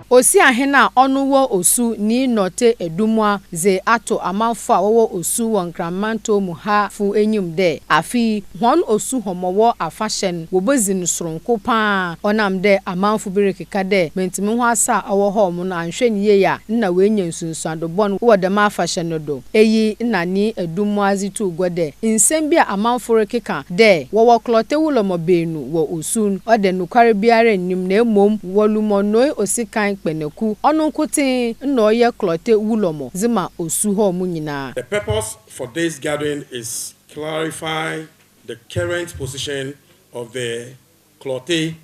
osi ahena onuwo osu ni note edumwa ze ato amanfo a wowo osu wonkramanto mu ha fu enyum de afi hon osu homowo afahyen wobozin soronko pa onam de amanfo birekeka de mentimi ho asa awo ho mu no anhweniye ya na wenye nsunsuado bon wo de ma afahyen no do eyi na ni edumwa zitu gode nsem bi amanfo rekeka de wowo klote wulomo benu wo osun ode nukware biare nim na emom wolumonoi osikan kpeneku onunkutin na oye klote wulomo zima osu ho mu nyina. The purpose for this gathering is clarify the current position of the Klote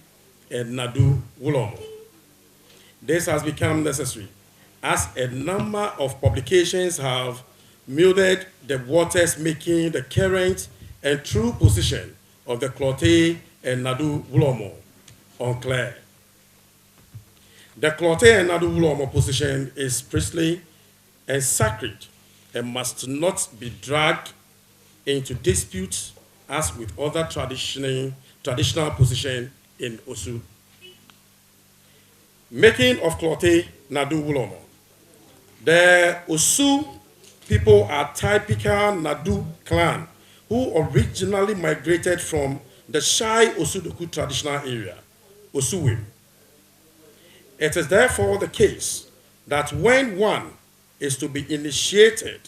and Nadu Wulomo. This has become necessary as a number of publications have muddied the waters, making the current and true position of the Klote and Nadu Wulomo unclear. The Klote and Nadu Wulomo position is priestly and sacred and must not be dragged into dispute as with other traditional position in Osu. Making of Klote Nadu Wulomo. The Osu people are typical Nadu clan who originally migrated from the Shai Osudoku traditional area, Osuwim. It is therefore the case that when one is to be initiated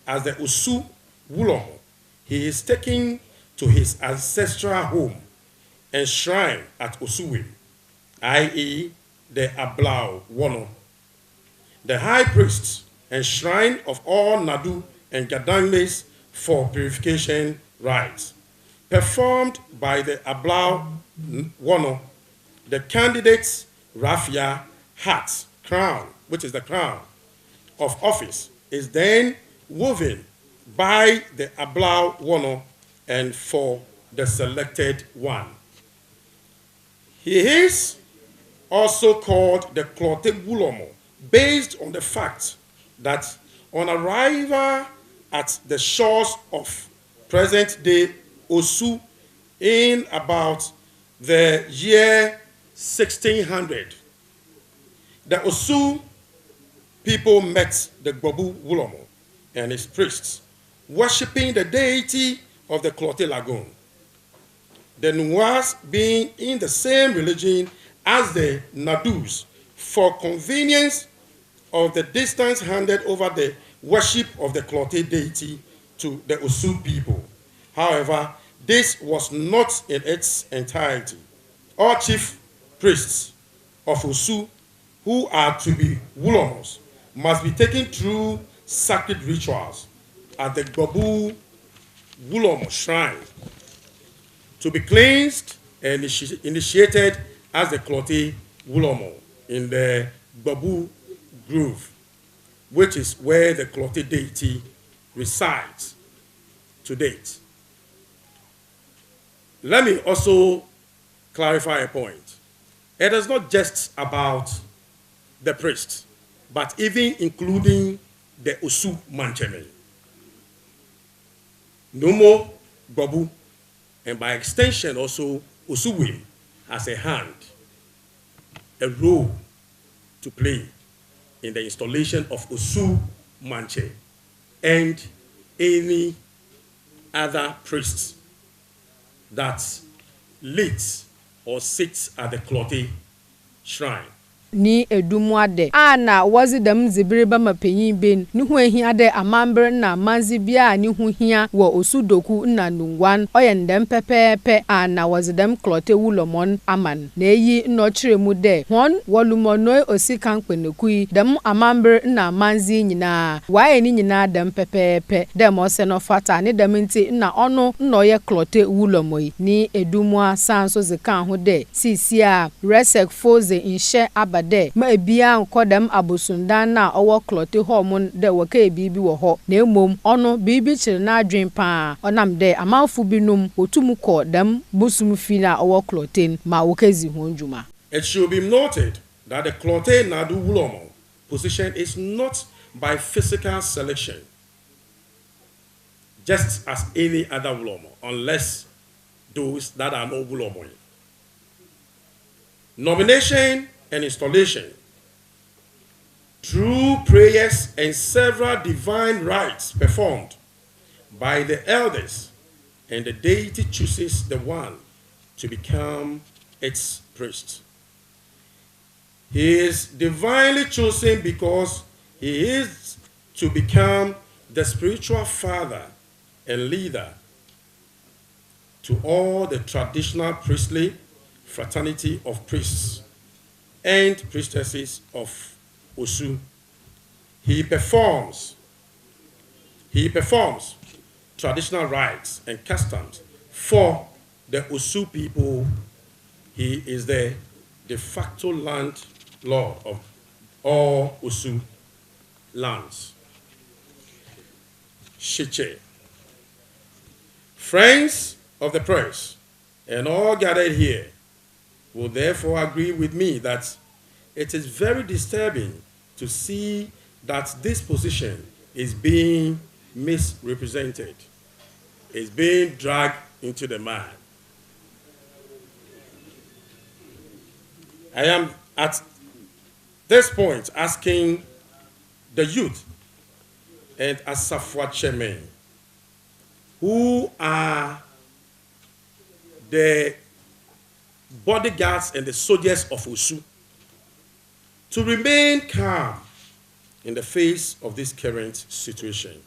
as the Osu Wulomo, he is taken to his ancestral home and shrine at Osuwim, i.e. the Ablau Wono, the high priest and shrine of all Nadu and Gadangmes for purification rites, performed by the Ablau Wono. The candidate's raffia hat, crown, which is the crown of office, is then woven by the Ablau Wono and for the selected one. He is also called the Klote Wulomo, based on the fact that on arrival at the shores of present-day Osu in about the year 1600, the Osu people met the Gbobu Wulomo and his priests, worshipping the deity of the Klote Lagoon. The Nuas being in the same religion as the Nadus, for convenience of the distance, handed over the worship of the Klote deity to the Osu people. However, this was not in its entirety. All chief priests of Osu who are to be Wulomos must be taken through sacred rituals at the Gbobu Wulomo shrine to be cleansed and initiated as the Klote Wulomo in the Gbobu Grove, which is where the Klote deity resides to date. Let me also clarify a point. It is not just about the priest, but even including the Osu Mancheme, Nomo Gbobu, and by extension also Osuwim has a hand, a role to play in the installation of Osu Manche and any other priest that leads or sits at the Klote shrine. Ni edumuade ana wazi dam zibireba mapenyin ben ni hu ehia de amamber na manzi bia ni hu hia wo osudoku na nungwan oyendem pepepe ana wazi dam Klote Wulomon aman na eyi no kiremu de hon wolumonoi osikan kpenekui dam amamber na manzi nyina waye ni nyina dam pepepe dem ose no fata ni dam nti na ono no ye Klote Wulomoi ni edumua sanso zekan ho de sisia resek foze inshe aba de ma ebia nkodam abosundan na owo Klote hormone de waka bibi wo ho na emom ono bibi kire na adwen pa onam de amanfo binum otumuko dam busum fi na owo Klote ma wokazi ho ndwuma. It should be noted that the Klote Nadu Wulomo position is not by physical selection, just as any other Wulomo, unless those that are no Wulomo. Nomination and installation Through prayers and several divine rites performed by the elders, and the deity chooses the one to become its priest. He is divinely chosen because he is to become the spiritual father and leader to all the traditional priestly fraternity of priests and priestesses of Osu. He performs traditional rites and customs for the Osu people. He is the de facto landlord of all Osu lands. Shiche. Friends of the press and all gathered here will therefore agree with me that it is very disturbing to see that this position is being misrepresented, is being dragged into the mud. I am at this point asking the youth and Asafwa chairman, who are the bodyguards and the soldiers of Osu, to remain calm in the face of this current situation.